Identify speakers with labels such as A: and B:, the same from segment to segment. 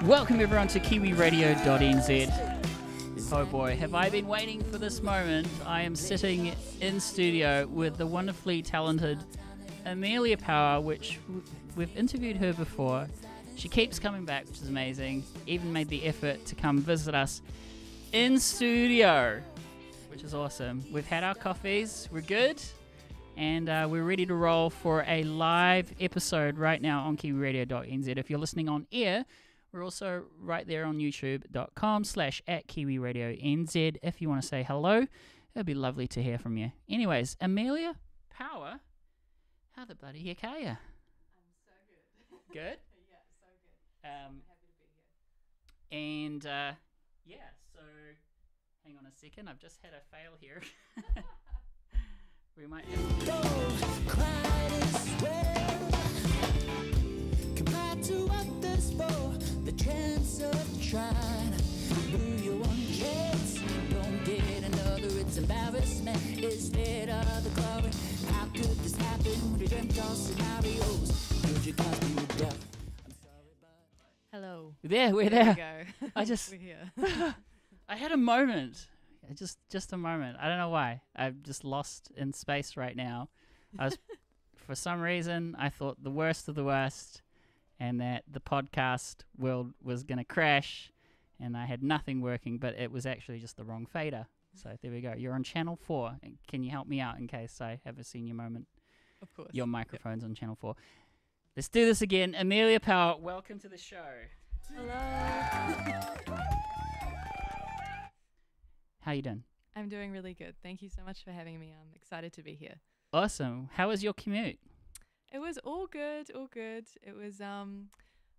A: Welcome everyone to Kiwiradio.nz. Oh boy, have I been waiting for this moment. I am sitting in studio with the wonderfully talented Amelia Power, which we've interviewed her before. She keeps coming back, which is amazing. Even made the effort to come visit us in studio, which is awesome. We've had our coffees, we're good, and we're ready to roll for a live episode right now on Kiwiradio.nz. If you're listening on air, we're also right there on youtube.com/@KiwiRadioNZ. If you want to say hello, it'd be lovely to hear from you. Anyways, Amelia Power, how the bloody heck are you?
B: I'm so good.
A: Good?
B: Yeah, so good. I'm happy to be here.
A: And yeah, so hang on a second. I've just had a fail here. We might have to
C: compared to others for the chance of trying. Do you want chance? Don't get another, it's embarrassment instead of the glory. How could this happen? We dreamt all scenarios. Could you cause me with death? I'm sorry, but
B: Hello.
A: we're
B: There
A: there.
B: we go.
A: I just
B: We're here.
A: I had a moment. Just a moment. I don't know why. I'm just lost in space right now. I was for some reason I thought the worst of the worst, and that the podcast world was going to crash, and I had nothing working, but it was actually just the wrong fader. So there we go. You're on channel 4. Can you help me out in case I have a senior moment?
B: Of course.
A: Your microphone's on channel 4. Let's do this again. Amelia Power, welcome to the show.
B: Hello.
A: How you doing?
B: I'm doing really good. Thank you so much for having me. I'm excited to be here.
A: Awesome. How was your commute?
B: It was all good, all good. It was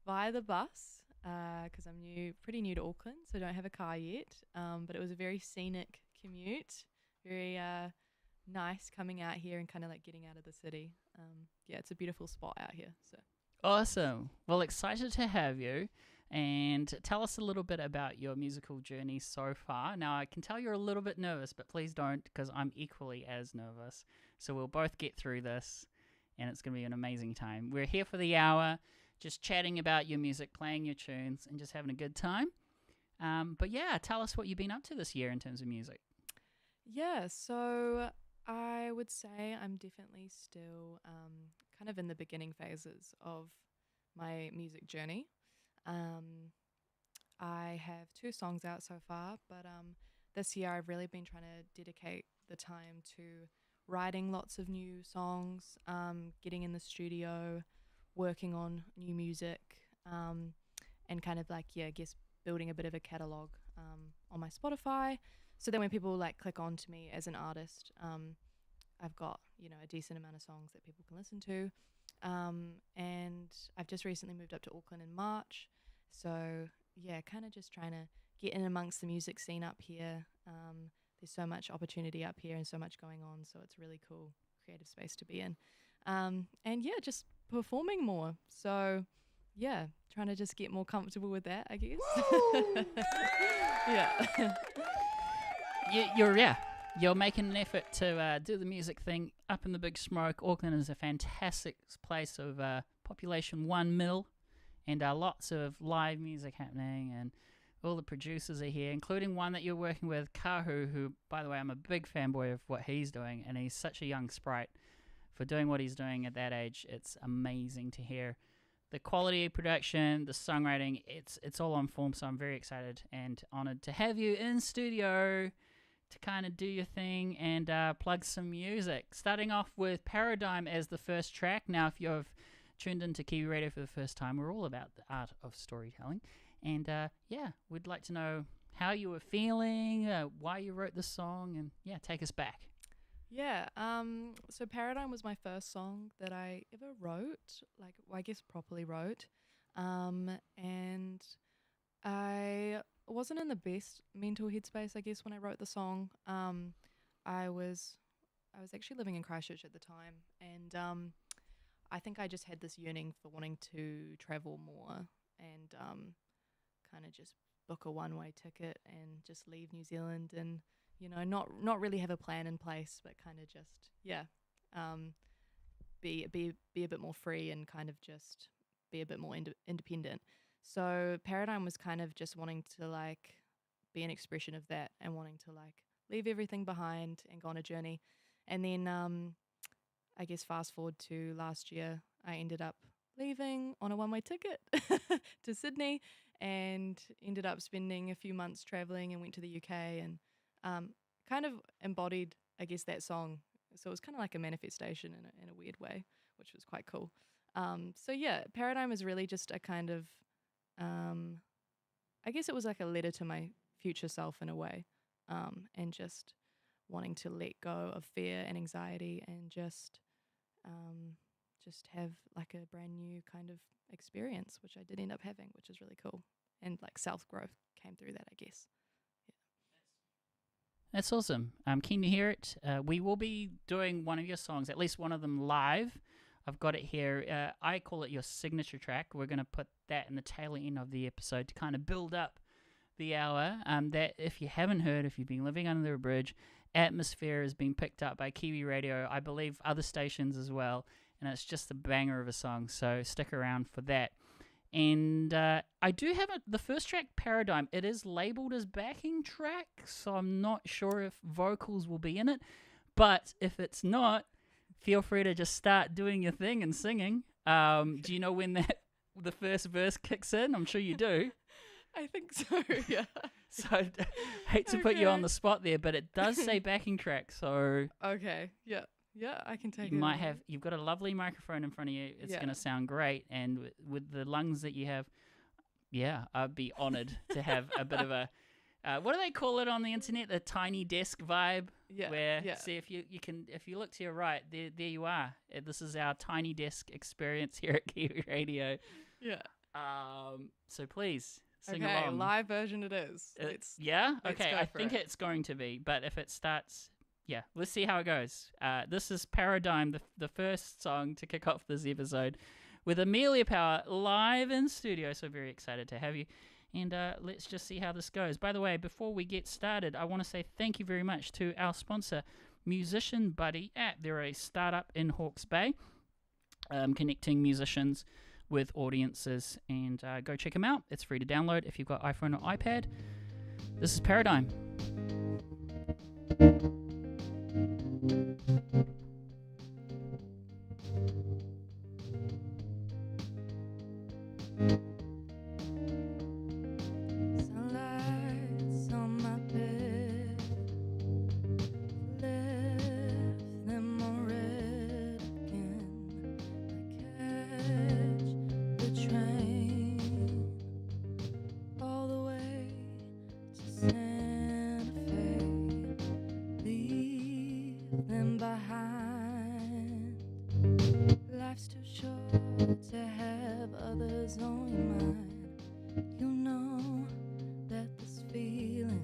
B: via the bus because I'm pretty new to Auckland, so I don't have a car yet. But it was a very scenic commute, very nice coming out here and kind of like getting out of the city. Yeah, it's a beautiful spot out here. So
A: Awesome. Well, excited to have you. And tell us a little bit about your musical journey so far. Now, I can tell you're a little bit nervous, but please don't, because I'm equally as nervous. So we'll both get through this, and it's going to be an amazing time. We're here for the hour, just chatting about your music, playing your tunes, and just having a good time. But yeah, tell us what you've been up to this year in terms of music.
B: yeah, so I would say I'm definitely still kind of in the beginning phases of my music journey. I have 2 songs out so far, but this year I've really been trying to dedicate the time to writing lots of new songs, getting in the studio, working on new music, and kind of like, yeah, I guess building a bit of a catalogue on my Spotify. So then when people like click on to me as an artist, I've got, a decent amount of songs that people can listen to. And I've just recently moved up to Auckland in March. So yeah, kind of just trying to get in amongst the music scene up here. There's so much opportunity up here and so much going on. So it's really cool creative space to be in. And yeah, just performing more. So yeah, trying to just get more comfortable with that, I guess. Yeah.
A: You're making an effort to do the music thing up in the big smoke. Auckland is a fantastic place of population 1 mil, and lots of live music happening, and all the producers are here, including one that you're working with, Kahu, who, by the way, I'm a big fanboy of what he's doing, and he's such a young sprite. For doing what he's doing at that age, it's amazing to hear the quality of production, the songwriting. It's all on form, so I'm very excited and honored to have you in studio to kind of do your thing and plug some music. Starting off with Paradigm as the first track. Now, if you've tuned into Kiwi Radio for the first time, we're all about the art of storytelling. And yeah, we'd like to know how you were feeling, why you wrote the song, and yeah, take us back.
B: Yeah, so Paradigm was my first song that I ever wrote, I guess properly wrote. And I wasn't in the best mental headspace, I guess, when I wrote the song. I was actually living in Christchurch at the time, and I think I just had this yearning for wanting to travel more and kind of just book a one-way ticket and just leave New Zealand and, not really have a plan in place, but kind of just, be a bit more free and kind of just be a bit more independent. So Paradigm was kind of just wanting to like be an expression of that and wanting to like leave everything behind and go on a journey. And then I guess fast forward to last year, I ended up leaving on a one-way ticket to Sydney and ended up spending a few months traveling and went to the UK and kind of embodied, I guess, that song. So it was kind of like a manifestation in a weird way, which was quite cool. So yeah, Paradigm is really just a kind of, I guess it was like a letter to my future self in a way, and just wanting to let go of fear and anxiety and just have like a brand new kind of experience, which I did end up having, which is really cool. And like self-growth came through that, I guess.
A: That's awesome. I'm keen to hear it. We will be doing one of your songs, at least one of them live. I've got it here. I call it your signature track. We're going to put that in the tail end of the episode to kind of build up the hour. That if you haven't heard, if you've been living under a bridge, Atmosphere has been picked up by Kiwi Radio, I believe other stations as well, and it's just a banger of a song, so stick around for that. And I do have the first track, Paradigm. It is labelled as backing track, so I'm not sure if vocals will be in it, but if it's not, feel free to just start doing your thing and singing. Do you know when the first verse kicks in? I'm sure you do.
B: I think so, yeah.
A: So I hate to put you on the spot there, but it does say backing track, so
B: okay, yeah, I can take it.
A: You've got a lovely microphone in front of you. It's going to sound great, and with the lungs that you have, yeah, I'd be honoured to have a bit of a, what do they call it on the internet? The tiny desk vibe. See if if you look to your right, there you are. This is our tiny desk experience here at Kiwi Radio.
B: Yeah.
A: So please. Sing
B: okay,
A: along.
B: live version it is.
A: Let's okay, I think it's going to be, but if it starts, let's see how it goes. This is Paradigm, the first song to kick off this episode with Amelia Power live in studio, so very excited to have you. And let's just see how this goes. By the way, before we get started, I want to say thank you very much to our sponsor, Musician Buddy app. They're a startup in Hawke's Bay, connecting musicians with audiences, and go check them out. It's free to download if you've got iPhone or iPad. This is Paradigm.
B: Sunlight's on my bed, left them on red again. I catch the train all the way to Santa Fe, leave them behind. Life's too short to have others on your mind. You know that this feeling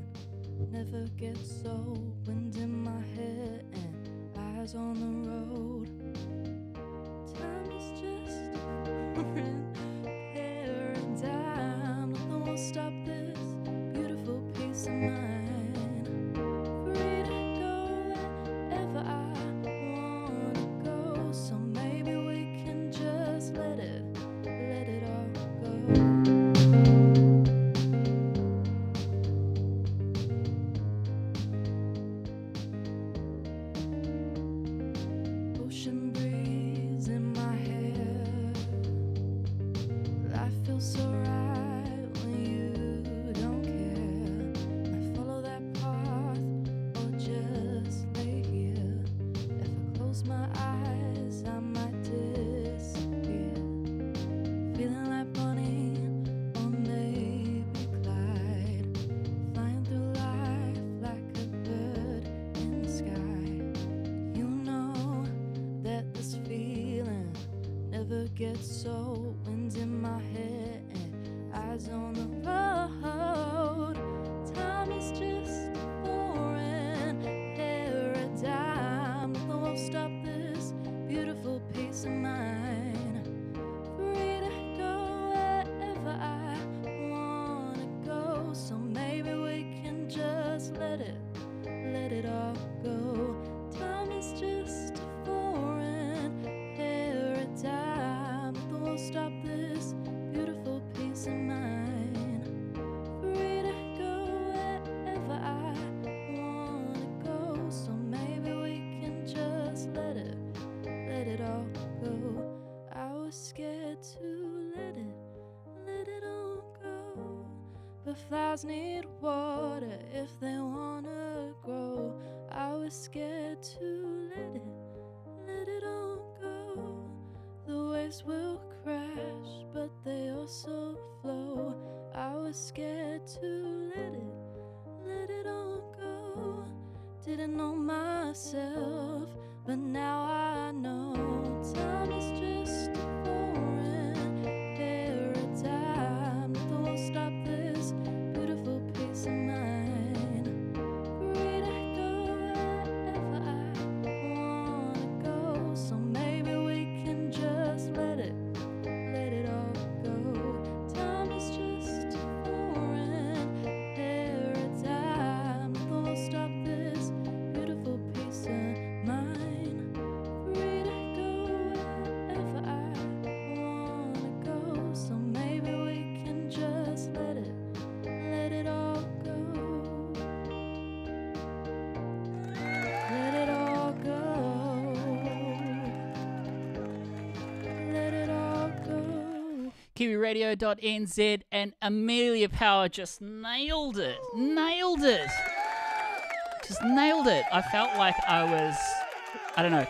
B: never gets old. Wind in my head and eyes on the road. Time is just a paradigm. Nothing will stop this beautiful peace of mind. Free to go wherever I wanna go. So maybe we can just let it all go. Ocean breeze in my hair. Life feels so right when you don't care. I follow that path or just lay here. If I close my eyes, I might disappear. Feeling like Bonnie or maybe Clyde, flying through life like a bird in the sky. You know that this feeling never gets old. Winds in my head and eyes on the road. Time is just a foreign paradigm. Nothing will stop this beautiful peace of mind. Free to go wherever I wanna go. So maybe we can just let it all go. Time is just a foreign paradigm. Nothing will stop this beautiful peace of mind. let it all go. I was scared to let it all go. But flowers need water if they wanna grow. I was scared to let it all go. The waves will crash, but they also flow. I was scared to let it all go. Didn't know myself, but now I know. Time is just a foreign paradigm. Nothing will stop this beautiful peace of mind. Free to go wherever I wanna go. So maybe we can just let it all go. Time is just a foreign paradigm. Nothing will stop this beautiful peace of mind. Free to go wherever I wanna go. So maybe we can just let it all go. Let it all go. Let it all go.
A: Kiwiradio.nz and Amelia Power just nailed it. Nailed it. Just nailed it. I felt like I was, I don't know.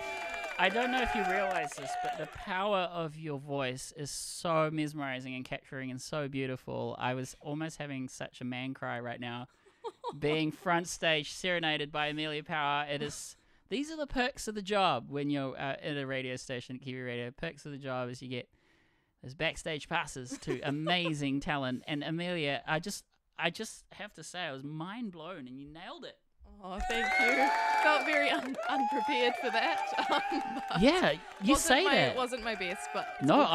A: I don't know if you realize this, but the power of your voice is so mesmerizing and capturing and so beautiful. I was almost having such a man cry right now, being front stage serenaded by Amelia Power. It is. These are the perks of the job when you're at a radio station at Kiwi Radio. Perks of the job is you get those backstage passes to amazing talent. And Amelia, I just have to say, I was mind blown, and you nailed it.
B: Oh, thank you. Felt very unprepared for that. But
A: Yeah, you say that.
B: It wasn't my best, but it's
A: No,
B: good.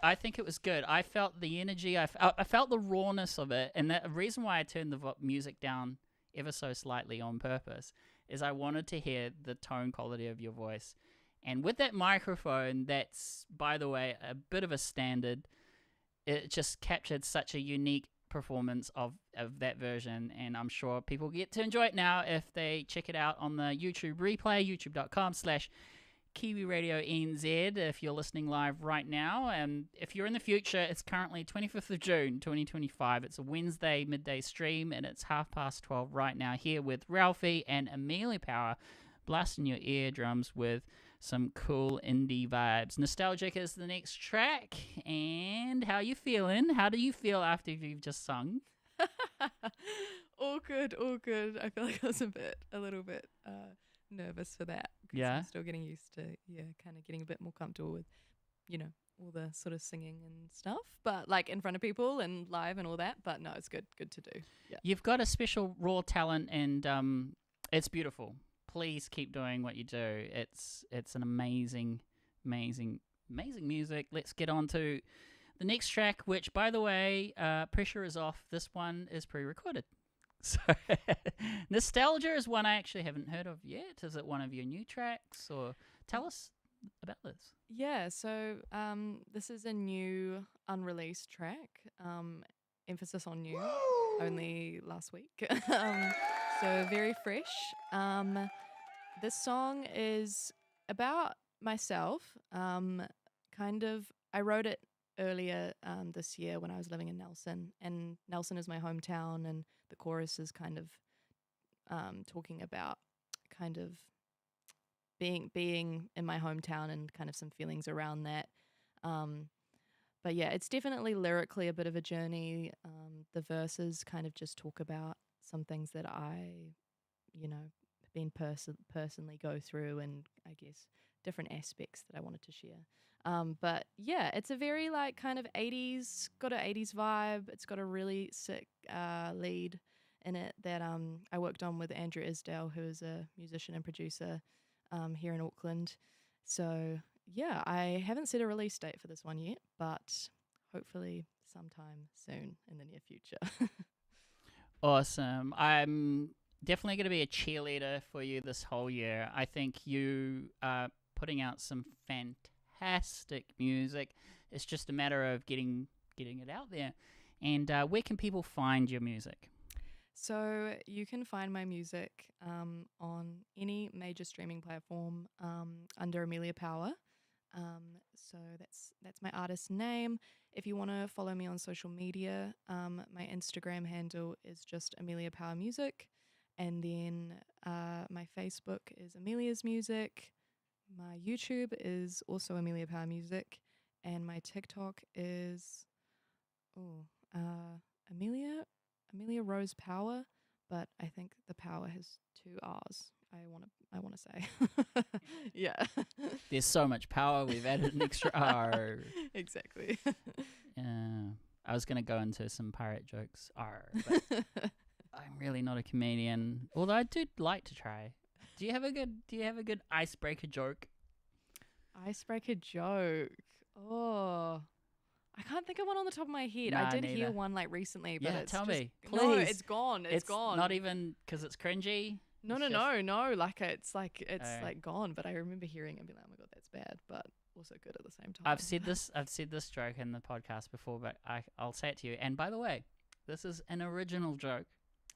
A: I think it was good. I felt the energy. I felt the rawness of it, and the reason why I turned the music down ever so slightly on purpose is I wanted to hear the tone quality of your voice. And with that microphone, that's, by the way, a bit of a standard. It just captured such a unique performance of that version, and I'm sure people get to enjoy it now if they check it out on the YouTube replay, youtube.com/KiwiRadio.nz if you're listening live right now. And if you're in the future, it's currently 25th of June 2025. It's a Wednesday midday stream, and it's 12:30 right now here with Ralphie and Amelia Power, blasting your eardrums with some cool indie vibes. Nostalgic is the next track. And how you feeling? How do you feel after you've just sung?
B: All good. I feel like I was a little bit nervous for that. 'Cause
A: Yeah.
B: I'm still getting used to, kind of getting a bit more comfortable with, all the sort of singing and stuff. But like in front of people and live and all that. But no, it's good to do. Yeah.
A: You've got a special raw talent, and it's beautiful. Please keep doing what you do. It's an amazing music. Let's get on to the next track, which, by the way, pressure is off. This one is pre-recorded. So Nostalgia is one I actually haven't heard of yet. Is it one of your new tracks, or tell us about this?
B: Yeah, so this is a new unreleased track. Emphasis on new, only last week. So very fresh. This song is about myself. I wrote it earlier this year when I was living in Nelson, and Nelson is my hometown, and the chorus is kind of talking about kind of being in my hometown and kind of some feelings around that. But yeah, it's definitely lyrically a bit of a journey. The verses kind of just talk about some things that I, been personally go through, and I guess different aspects that I wanted to share. But yeah, it's a very like kind of 80s, got an 80s vibe. It's got a really sick lead in it that I worked on with Andrew Isdale, who is a musician and producer here in Auckland. So yeah, I haven't set a release date for this one yet, but hopefully sometime soon in the near future.
A: Awesome. I'm definitely going to be a cheerleader for you this whole year. I think you are putting out some fantastic music. It's just a matter of getting it out there. And where can people find your music?
B: So you can find my music on any major streaming platform under Amelia Power. So that's my artist name. If you want to follow me on social media, my Instagram handle is just Amelia Power Music, and then my Facebook is Amelia's Music. My YouTube is also Amelia Power Music, and my TikTok is Amelia Rose Power, but I think the power has 2 R's. I want to say. Yeah.
A: There's so much power. We've added an extra R.
B: Exactly.
A: I was going to go into some pirate jokes. But I'm really not a comedian. Although I do like to try. Do you have a good icebreaker joke?
B: Icebreaker joke. Oh, I can't think of one on the top of my head.
A: Nah,
B: I did
A: neither.
B: hear one like recently, but
A: Yeah,
B: it's
A: tell
B: just,
A: me,
B: no,
A: please.
B: it's gone. It's gone.
A: Not even because it's cringy.
B: No. Like it's like gone. But I remember hearing it and being like, oh my god, that's bad, but also good at the same time.
A: I've said this joke in the podcast before, but I'll say it to you. And by the way, this is an original joke.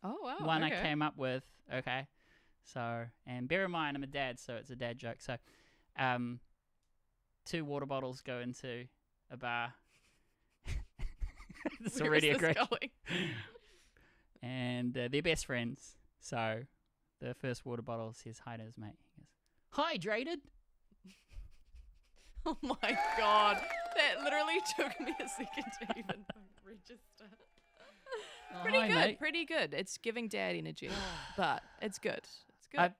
B: Oh wow.
A: One
B: okay.
A: I came up with. Okay. So, and bear in mind, I'm a dad, so it's a dad joke. So, 2 water bottles go into a bar. It's already a great. And they're best friends. So, the first water bottle says hi to his mate. He goes, "Hydrated."
B: Oh my god, that literally took me a second to even register.
A: Oh,
B: Pretty
A: hi,
B: good,
A: mate.
B: pretty good. It's giving dad energy, but it's good. It's good.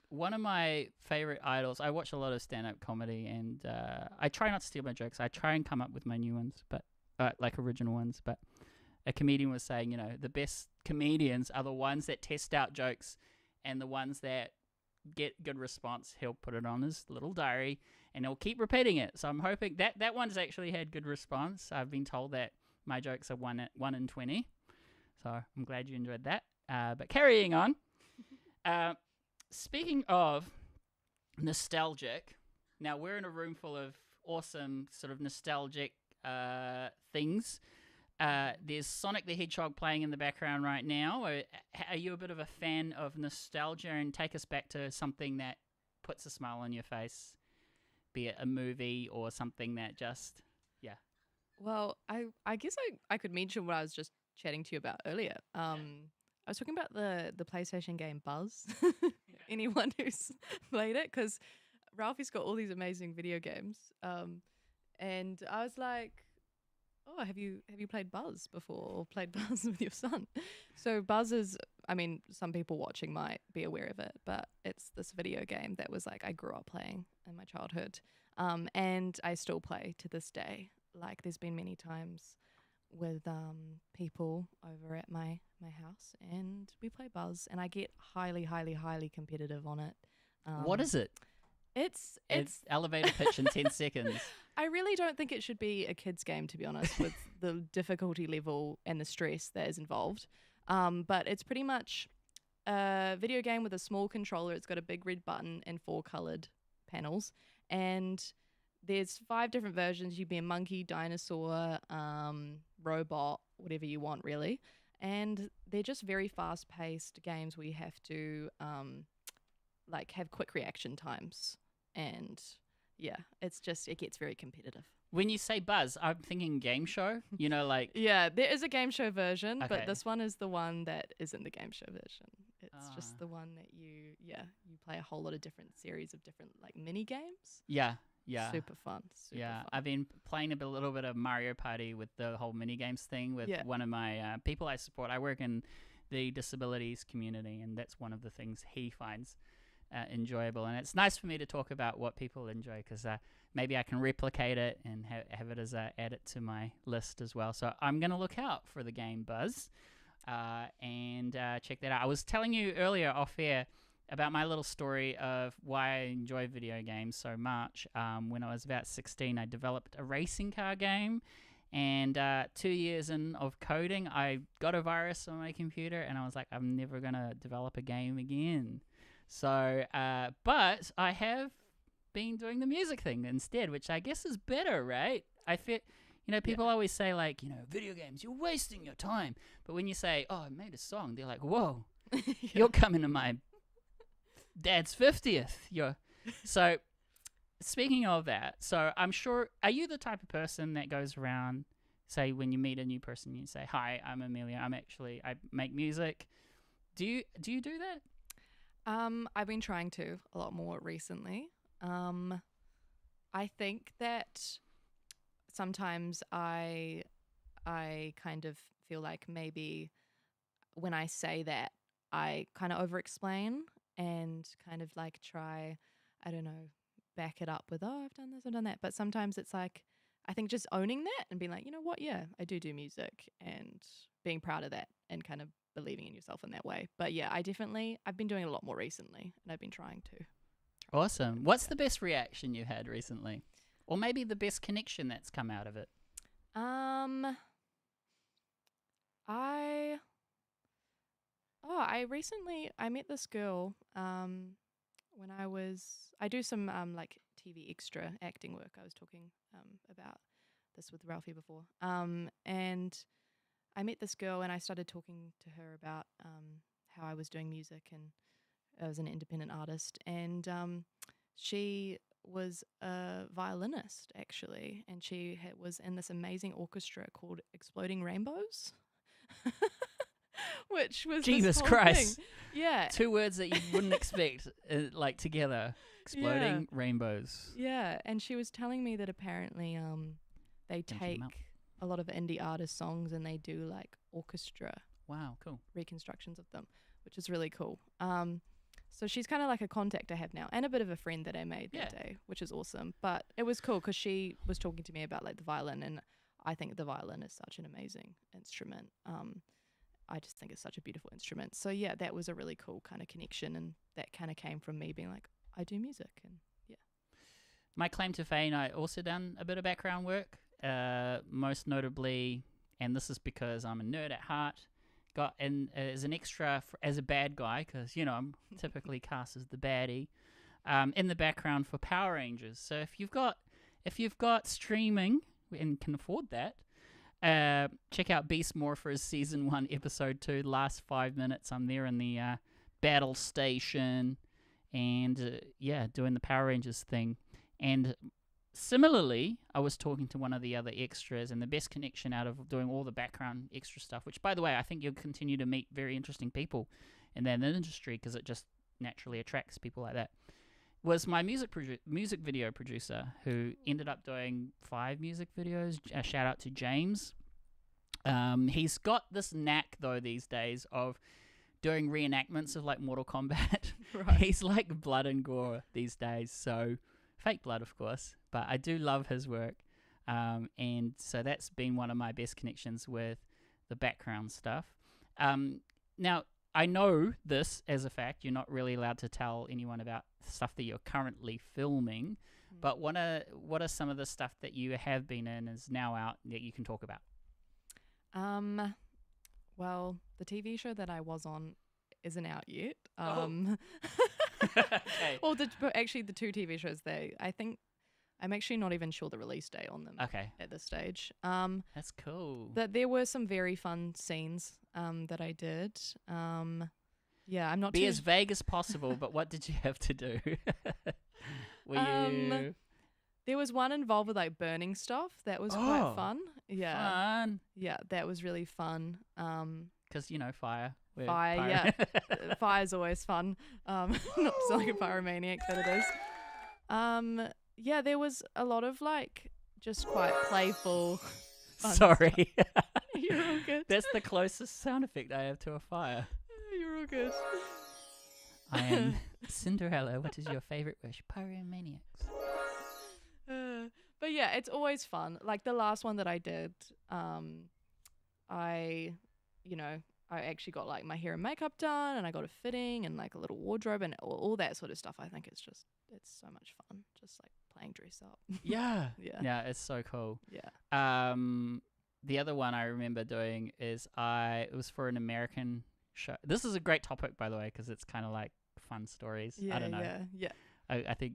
A: One of my favorite idols. I watch a lot of stand-up comedy, and I try not to steal my jokes. I try and come up with my new ones, but like original ones. But a comedian was saying, the best comedians are the ones that test out jokes, and the ones that get good response. He'll put it on his little diary, and he'll keep repeating it. So I'm hoping that one's actually had good response. I've been told that my jokes are 1 in 20. So I'm glad you enjoyed that. But carrying on. Speaking of nostalgic, now we're in a room full of awesome sort of nostalgic things. There's Sonic the Hedgehog playing in the background right now. Are you a bit of a fan of nostalgia? And take us back to something that puts a smile on your face, be it a movie or something that just, yeah.
B: Well, I guess I could mention what I was just chatting to you about earlier. I was talking about the PlayStation game Buzz. Anyone who's played it, because Ralphie's got all these amazing video games, and I was like, "Oh, have you played Buzz before, or played Buzz with your son?" So Buzz is, I mean, some people watching might be aware of it, but it's this video game that was like I grew up playing in my childhood, and I still play to this day. Like, there's been many times with people over at my house, and we play Buzz, and I get highly competitive on it.
A: What is it?
B: It's
A: elevator pitch in 10 seconds.
B: I really don't think it should be a kid's game, to be honest, with the difficulty level and the stress that is involved. But it's pretty much a video game with a small controller. It's got a big red button and 4 coloured panels, and there's 5 different versions. You'd be a monkey, dinosaur, robot, whatever you want, really. And they're just very fast-paced games where you have to have quick reaction times. And yeah, it gets very competitive.
A: When you say Buzz, I'm thinking game show.
B: Yeah, there is a game show version,
A: Okay.
B: but this one is the one that isn't the game show version. It's just the one that you play a whole lot of different series of different mini games.
A: Yeah.
B: Super fun.
A: I've been playing a little bit of Mario Party with the whole mini games thing with one of my people I support. I work in the disabilities community, and that's one of the things he finds enjoyable. And it's nice for me to talk about what people enjoy, because maybe I can replicate it and have it as add it to my list as well. So I'm going to look out for the game Buzz and check that out. I was telling you earlier off air about my little story of why I enjoy video games so much. When I was about 16, I developed a racing car game, and 2 years in of coding, I got a virus on my computer, and I was like, I'm never going to develop a game again. So, but I have been doing the music thing instead, which I guess is better, right? I feel, people always say video games, you're wasting your time. But when you say, oh, I made a song, they're like, whoa, you're coming to my dad's 50th. So speaking of that, so I'm sure, are you the type of person that goes around, say when you meet a new person, you say, "Hi, I'm Amelia. I make music." Do you do that?
B: I've been trying to a lot more recently. I think that sometimes I kind of feel like maybe when I say that, I kind of over explain and kind of like try, I don't know, back it up with, oh, I've done this, I've done that. But sometimes it's like, I think just owning that and being like, you know what, yeah, I do music, and being proud of that and kind of believing in yourself in that way. But yeah, I've been doing it a lot more recently, and I've been trying to.
A: Awesome. What's the best reaction you had recently? Or maybe the best connection that's come out of it?
B: I met this girl when I do some like TV extra acting work. I was talking about this with Ralphie before. And I met this girl and I started talking to her about how I was doing music, and I was an independent artist, and she was a violinist actually, and she was in this amazing orchestra called Exploding Rainbows. Which was
A: Jesus
B: this whole
A: Christ.
B: thing. Yeah.
A: 2 words that you wouldn't expect, like together. Exploding rainbows.
B: Yeah, and she was telling me that apparently they take a lot of indie artist songs and they do like orchestra
A: Wow, cool.
B: reconstructions of them, which is really cool. So she's kind of like a contact I have now, and a bit of a friend that I made that day, which is awesome. But it was cool because she was talking to me about like the violin, and I think the violin is such an amazing instrument. I just think it's such a beautiful instrument. So yeah, that was a really cool kind of connection, and that kind of came from me being like, I do music, and yeah.
A: My claim to fame, I also done a bit of background work, most notably, and this is because I'm a nerd at heart, got in as an extra as a bad guy, because, you know, I'm typically cast as the baddie, in the background for Power Rangers. So if you've got streaming and can afford that, check out Beast Morphers Season 1, Episode 2, last 5 minutes. I'm there in the battle station and, doing the Power Rangers thing. And similarly, I was talking to one of the other extras, and the best connection out of doing all the background extra stuff, which, by the way, I think you'll continue to meet very interesting people in that industry because it just naturally attracts people like that, was my music video producer, who ended up doing 5 music videos. A shout out to James. He's got this knack, though, these days of doing reenactments of like Mortal Kombat.
B: Right.
A: He's like blood and gore these days, so fake blood, of course, but I do love his work. And so that's been one of my best connections with the background stuff. Now, I know this as a fact. You're not really allowed to tell anyone about stuff that you're currently filming, but what are some of the stuff that you have been in, is now out, that you can talk about?
B: Well, the TV show that I was on isn't out yet.
A: Okay.
B: Well, actually, the 2 TV shows, I think I'm actually not even sure the release date on them.
A: Okay.
B: At this stage.
A: That's cool.
B: But there were some very fun scenes that I did. Yeah, I'm not
A: Be as vague as possible, but what did you have to do?
B: There was one involved with like burning stuff. That was quite fun. Yeah.
A: Fun.
B: Yeah, that was really fun.
A: Because, you know, fire.
B: Fire, yeah. Fire's always fun. Not to sound like a pyromaniac, but it is. Yeah, there was a lot of like just quite playful fun
A: Sorry.
B: stuff. You're all good.
A: That's the closest sound effect I have to a fire.
B: You're all good.
A: I am Cinderella. What is your favorite wish? Pyromaniacs.
B: But yeah, it's always fun. Like the last one that I did, I actually got like my hair and makeup done, and I got a fitting and like a little wardrobe and all that sort of stuff. I think it's so much fun, just like playing dress up.
A: Yeah.
B: Yeah.
A: Yeah, it's so cool.
B: Yeah.
A: The other one I remember doing is it was for an American show. This is a great topic, by the way, because it's kind of like fun stories.
B: Yeah,
A: I don't know.
B: Yeah.
A: I think,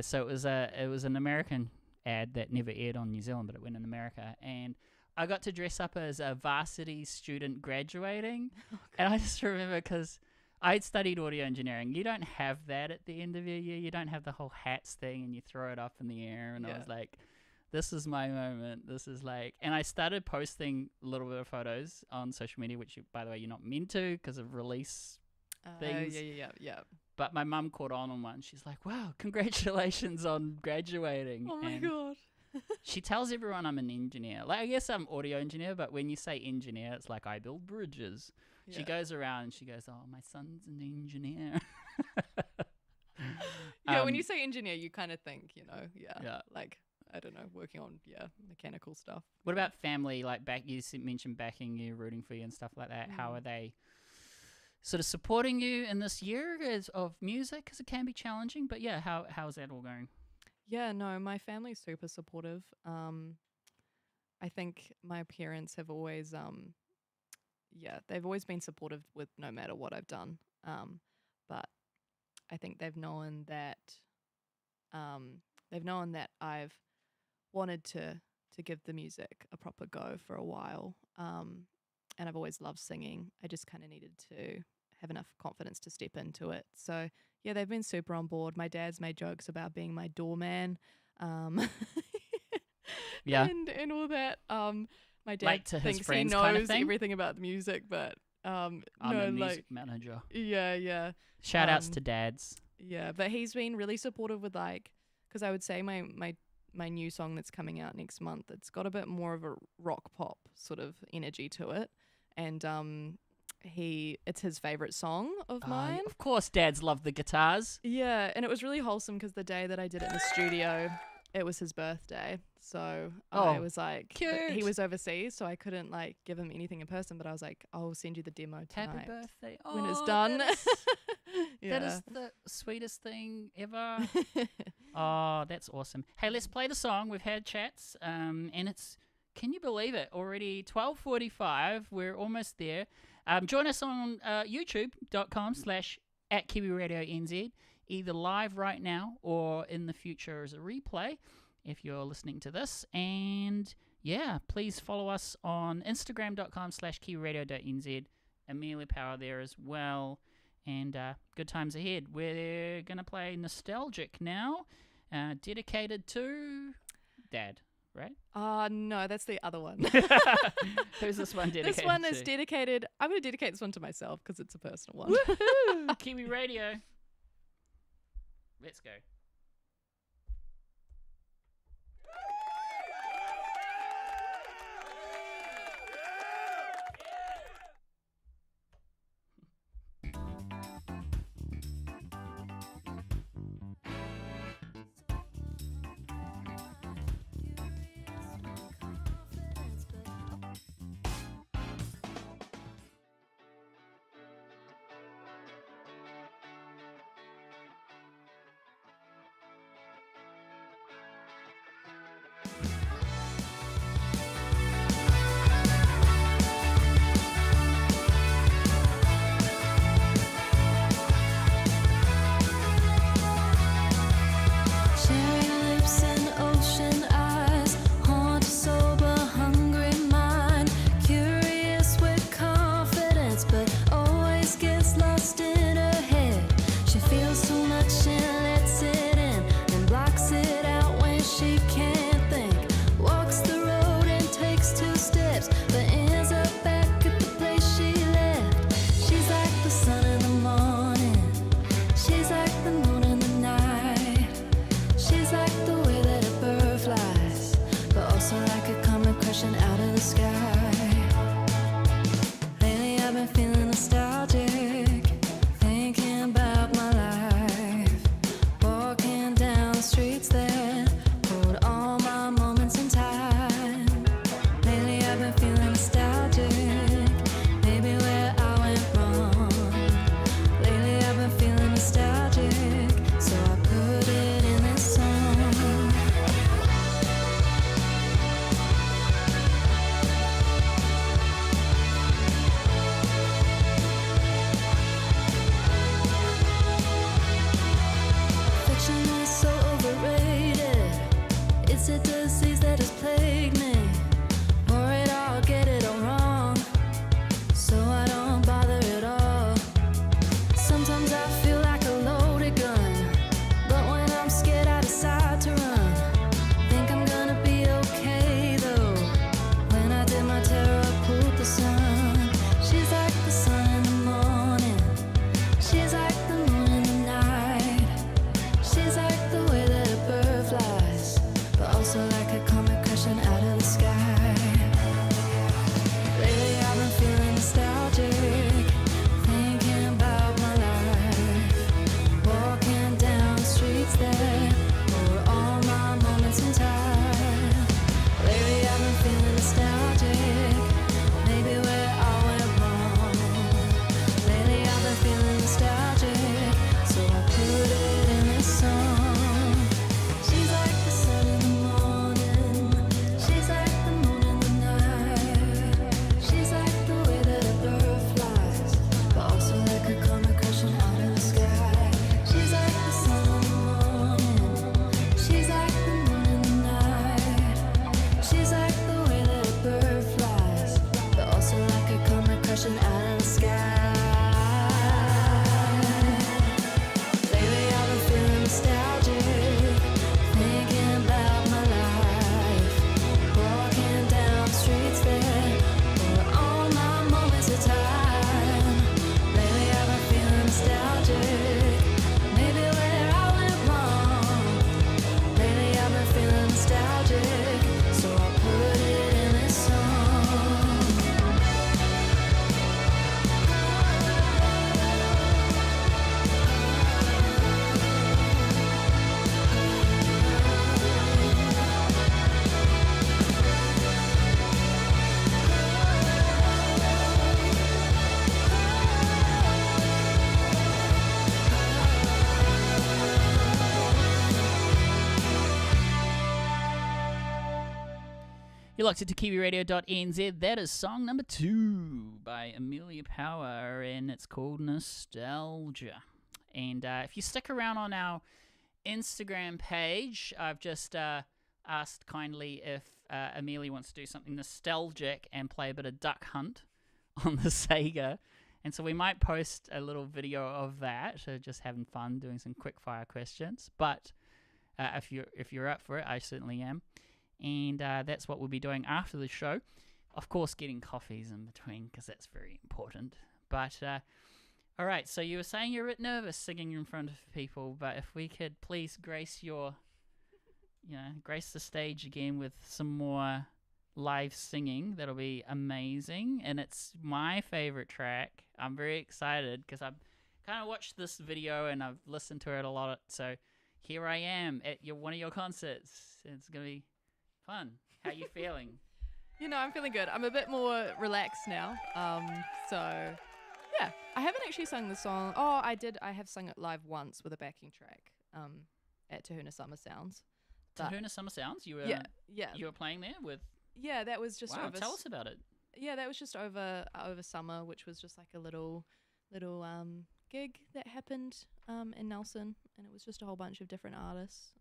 A: so it was an American ad that never aired on New Zealand, but it went in America, and I got to dress up as a varsity student graduating, and I just remember because I studied audio engineering. You don't have that at the end of your year. You don't have the whole hats thing and you throw it up in the air. And I was like, this is my moment. This is like, and I started posting a little bit of photos on social media, which, by the way, you're not meant to because of release things.
B: Yeah.
A: But my mum caught on one. She's like, wow, congratulations on graduating.
B: Oh my God.
A: She tells everyone I'm an engineer. Like, I guess I'm audio engineer, but when you say engineer, it's like I build bridges. She goes around and she goes, oh, my son's an engineer.
B: When you say engineer, you kind of think, like, I don't know, working on, mechanical stuff.
A: What about family? Like, you mentioned backing you, rooting for you and stuff like that. How are they sort of supporting you in this year of music? Because it can be challenging, but how's that all going?
B: Yeah, no, my family's super supportive. I think my parents have always, they've always been supportive with no matter what I've done. But I think they've known that I've wanted to give the music a proper go for a while. And I've always loved singing. I just kind of needed to have enough confidence to step into it. So yeah, they've been super on board. My dad's made jokes about being my doorman. And all that. My dad
A: like to
B: thinks
A: his friends
B: he knows
A: kind of thing?
B: everything about the music, but
A: I'm a music manager.
B: Yeah.
A: Shout outs to dads.
B: Yeah, but he's been really supportive with because I would say my new song that's coming out next month, it's got a bit more of a rock pop sort of energy to it, and it's his favorite song of mine.
A: Of course, dads love the guitars.
B: Yeah, and it was really wholesome because the day that I did it in the studio, it was his birthday. So I was like,
A: cute.
B: He was overseas, so I couldn't give him anything in person, but I was like, I'll send you the demo tonight.
A: Happy birthday.
B: When it's done.
A: That is the sweetest thing ever. Oh, that's awesome. Hey, let's play the song. We've had chats, and it's, can you believe it? Already 12:45. We're almost there. Join us on youtube.com/@Kiwiradio.nz, either live right now or in the future as a replay if you're listening to this. And please follow us on Instagram.com/Kiwiradio.nz. Amelia Power there as well. And good times ahead. We're going to play Nostalgic now, dedicated to Dad, right?
B: No, that's the other one.
A: Who's this one dedicated to?
B: This one is dedicated, I'm going to dedicate this one to myself because it's a personal one.
A: Woohoo! Kiwi Radio. Let's go. You're locked into Kiwiradio.nz. That is song number 2 by Amelia Power, and it's called Nostalgia. And if you stick around on our Instagram page, I've just asked kindly if Amelia wants to do something nostalgic and play a bit of Duck Hunt on the Sega. And so we might post a little video of that, so just having fun doing some quick fire questions. But if you're up for it, I certainly am. And that's what we'll be doing after the show. Of course, getting coffees in between, because that's very important. But, all right, so you were saying you're a bit nervous singing in front of people, but if we could please grace the stage again with some more live singing, that'll be amazing. And it's my favorite track. I'm very excited, because I've kind of watched this video and I've listened to it a lot. So here I am at one of your concerts. It's going to be fun. How you feeling?
B: I'm feeling good. I'm a bit more relaxed now. So yeah, I haven't actually sung the song. Oh, I did. I have sung it live once with a backing track at Tahuna Summer Sounds.
A: Tahuna Summer Sounds? You were you were playing there with?
B: Yeah, that was just over.
A: Tell us about it.
B: Yeah, that was just over summer, which was just like a little gig that happened in Nelson, and it was just a whole bunch of different artists.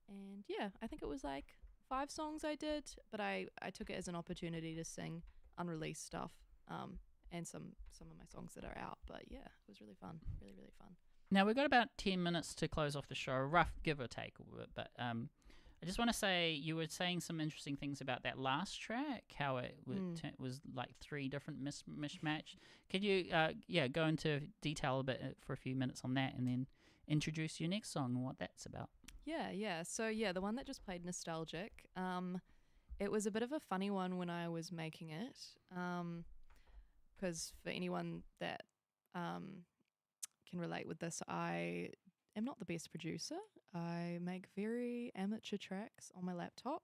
B: And yeah, I think it was like 5 songs I did, but I took it as an opportunity to sing unreleased stuff and some of my songs that are out. But yeah, it was really fun, really, really fun.
A: Now, we've got about 10 minutes to close off the show, rough give or take, but I just want to say, you were saying some interesting things about that last track, how it was like 3 different mishmatch. Could you go into detail a bit for a few minutes on that, and then introduce your next song and what that's about?
B: Yeah. So the one that just played, Nostalgic, it was a bit of a funny one when I was making it, because for anyone that can relate with this, I am not the best producer. I make very amateur tracks on my laptop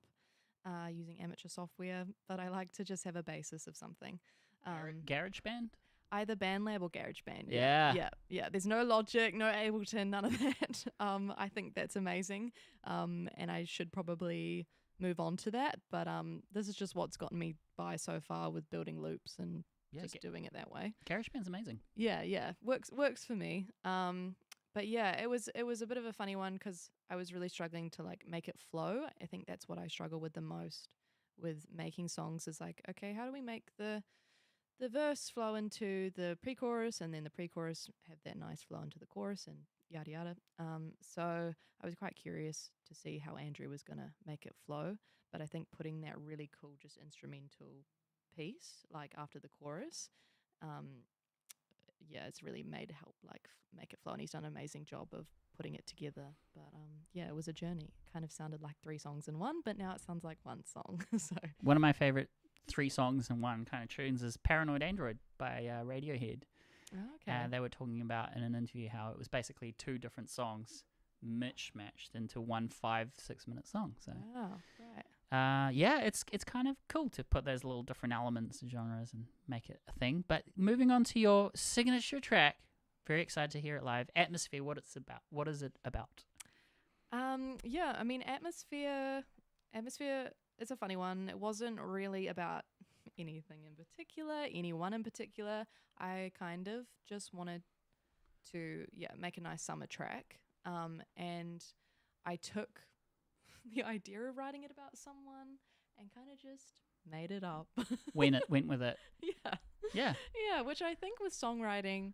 B: using amateur software, but I like to just have a basis of something.
A: GarageBand?
B: Either BandLab or GarageBand.
A: Yeah.
B: There's no Logic, no Ableton, none of that. I think that's amazing, and I should probably move on to that. But this is just what's gotten me by so far with building loops and just doing it that way.
A: GarageBand's amazing.
B: Yeah, works for me. But yeah, it was a bit of a funny one, because I was really struggling to like make it flow. I think that's what I struggle with the most with making songs, is like, okay, how do we make the verse flow into the pre-chorus, and then the pre-chorus have that nice flow into the chorus, and yada yada. So I was quite curious to see how Andrew was gonna make it flow, but I think putting that really cool just instrumental piece like after the chorus, it's really made help like make it flow, and he's done an amazing job of putting it together. But it was a journey. Kind of sounded like 3 songs in one, but now it sounds like 1 song. So
A: one of my favorite 3 songs in one kind of tunes is Paranoid Android by Radiohead.
B: Okay.
A: They were talking about in an interview how it was basically 2 different songs mismatched into one 5-6 minute song. So
B: right.
A: it's kind of cool to put those little different elements, genres, and make it a thing. But moving on to your signature track, very excited to hear it live. Atmosphere, what is it about?
B: I mean, Atmosphere is a funny one. It wasn't really about anything in particular, anyone in particular. I kind of just wanted to make a nice summer track, and I took the idea of writing it about someone and kind of just made it up.
A: Went with it. Yeah,
B: which I think with songwriting,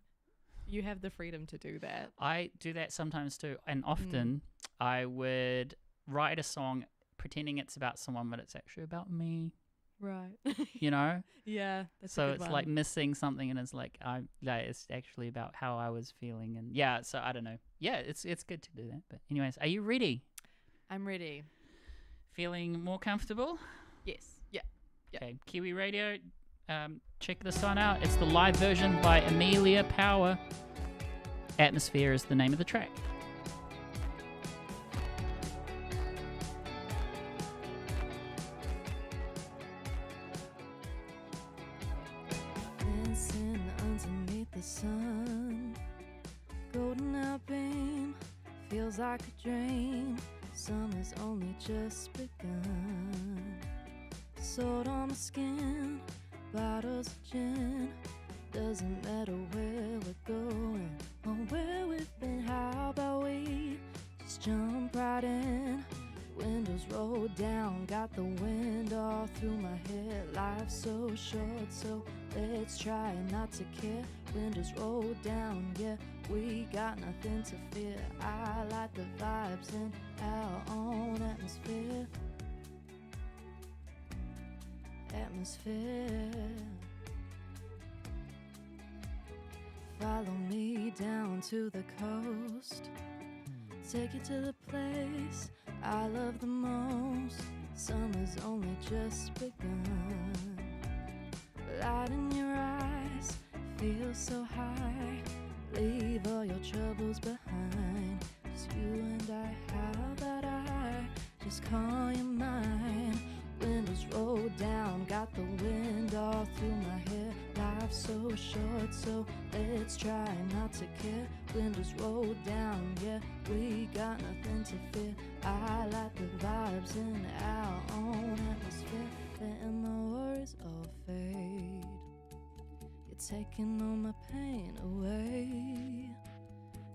B: you have the freedom to do that.
A: I do that sometimes too, and often I would write a song pretending it's about someone, but it's actually about me.
B: Right.
A: Yeah,
B: that's
A: so
B: a good
A: it's
B: one.
A: like missing something, and it's like it's actually about how I was feeling, and so I don't know. Yeah, it's good to do that. But anyways, are you ready?
B: I'm ready.
A: Feeling more comfortable?
B: Yes. Yeah.
A: Okay, Kiwi Radio. Check this one out. It's the live version by Amelia Power. Atmosphere is the name of the track.
B: Dancing underneath the sun, golden outbeam feels like a dream. Summer's only just begun. salt on my skin, bottles of gin. Doesn't matter where we're going or where we've been. How about we just jump right in? Windows rolled down, got the wind all through my hair. Life's so short, so let's try not to care. Windows rolled down, yeah, we got nothing to fear. I like the vibes in our own atmosphere. Follow me down to the coast, take you to the place I love the most. Summer's only just begun. Light in your eyes, feel so high. Leave all your troubles behind. Just you and I, how about I just call you mine? Windows rolled down, got the wind all through my hair. Life's so short, so let's try not to care. Windows rolled down, yeah, we got nothing to fear. I like the vibes in our own atmosphere. Letting the worries all fade. You're taking all my pain away.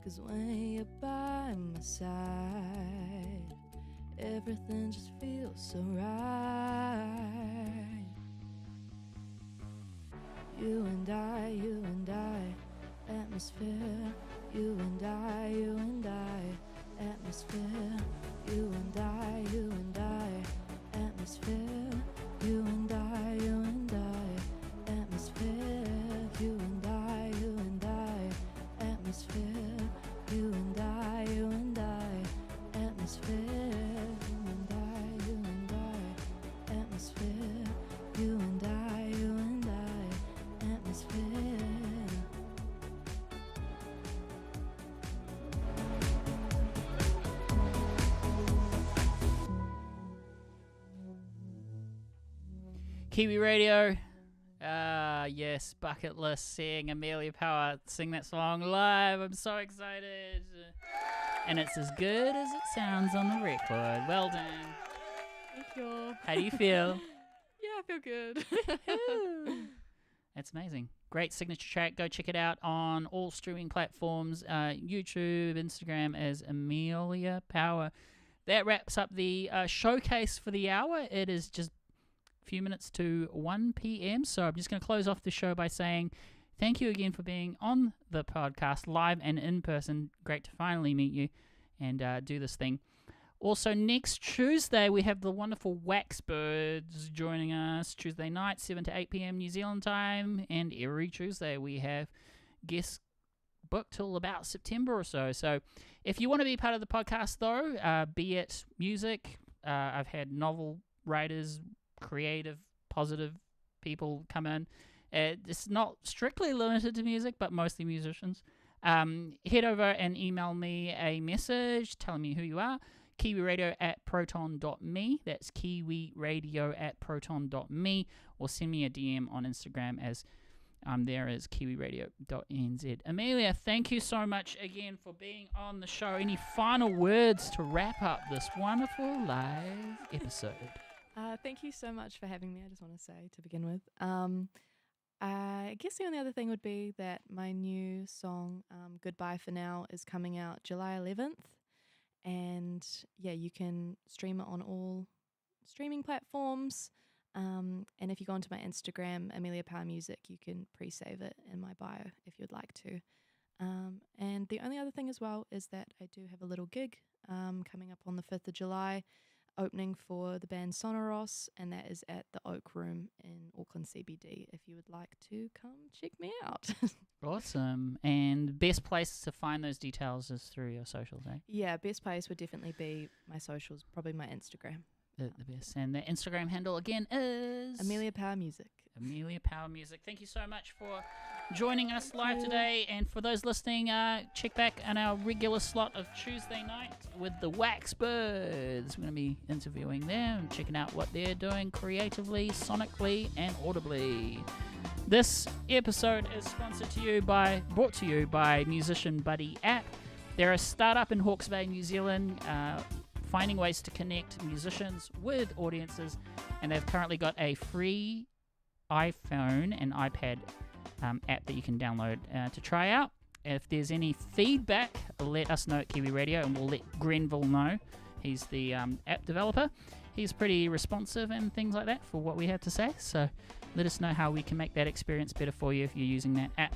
B: 'Cause when you're by my side, everything just feels so right. You and I, atmosphere. You and I, atmosphere. You and I, atmosphere. You and I, atmosphere. You and I, atmosphere. You and I, atmosphere. Atmosphere, you and I, atmosphere.
A: Kiwi Radio, yes, bucket list, seeing Amelia Power sing that song live. I'm so excited. And it's as good as it sounds on the record. Well done.
B: Thank you.
A: How do you feel?
B: Yeah, I feel good.
A: That's amazing. Great signature track. Go check it out on all streaming platforms, YouTube, Instagram as Amelia Power. That wraps up the showcase for the hour. It is just a few minutes to 1 p.m. So I'm just going to close off the show by saying thank you again for being on the podcast live and in person. Great to finally meet you and do this thing. Also, next Tuesday, we have the wonderful Waxbirds joining us Tuesday night, 7 to 8 p.m. New Zealand time. And every Tuesday, we have guests booked till about September or so. So if you want to be part of the podcast, though, be it music, I've had novel writers, creative, positive people come in. It's not strictly limited to music, but mostly musicians. Head over and email me a message telling me who you are. Kiwiradio@proton.me. That's Kiwiradio@proton.me. Or send me a DM on Instagram as there is Kiwiradio.nz. Amelia, thank you so much again for being on the show. Any final words to wrap up this wonderful live episode?
B: Thank you so much for having me, I just want to say to begin with. I guess the only other thing would be that my new song, Goodbye For Now, is coming out July 11th. And yeah, you can stream it on all streaming platforms. And if you go onto my Instagram, Amelia Power Music, you can pre-save it in my bio if you'd like to. And the only other thing as well is that I do have a little gig coming up on the 5th of July, opening for the band Sonoros, and that is at the Oak Room in Auckland CBD if you would like to come check me out.
A: Awesome. And best place to find those details is through your socials, eh?
B: Yeah, best place would definitely be my socials, probably my Instagram.
A: The best. And the Instagram handle again is
B: Amelia Power Music.
A: Amelia Power Music. Thank you so much for joining us live today. And for those listening, check back on our regular slot of Tuesday night with the Waxbirds. We're going to be interviewing them and checking out what they're doing creatively, sonically, and audibly. This episode is brought to you by Musician Buddy app. They're a startup in Hawke's Bay, New Zealand, finding ways to connect musicians with audiences, and they've currently got a free iPhone and iPad app that you can download to try out. If there's any feedback, let us know at Kiwi Radio, and we'll let Grenville know. He's the app developer. He's pretty responsive and things like that for what we have to say. So let us know how we can make that experience better for you if you're using that app.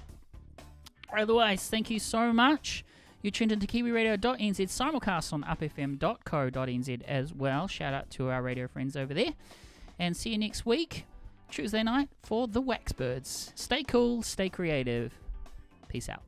A: Otherwise, thank you so much. You're tuned into Kiwiradio.nz simulcast on upfm.co.nz as well. Shout out to our radio friends over there. And see you next week, Tuesday night, for the Waxbirds. Stay cool, stay creative. Peace out.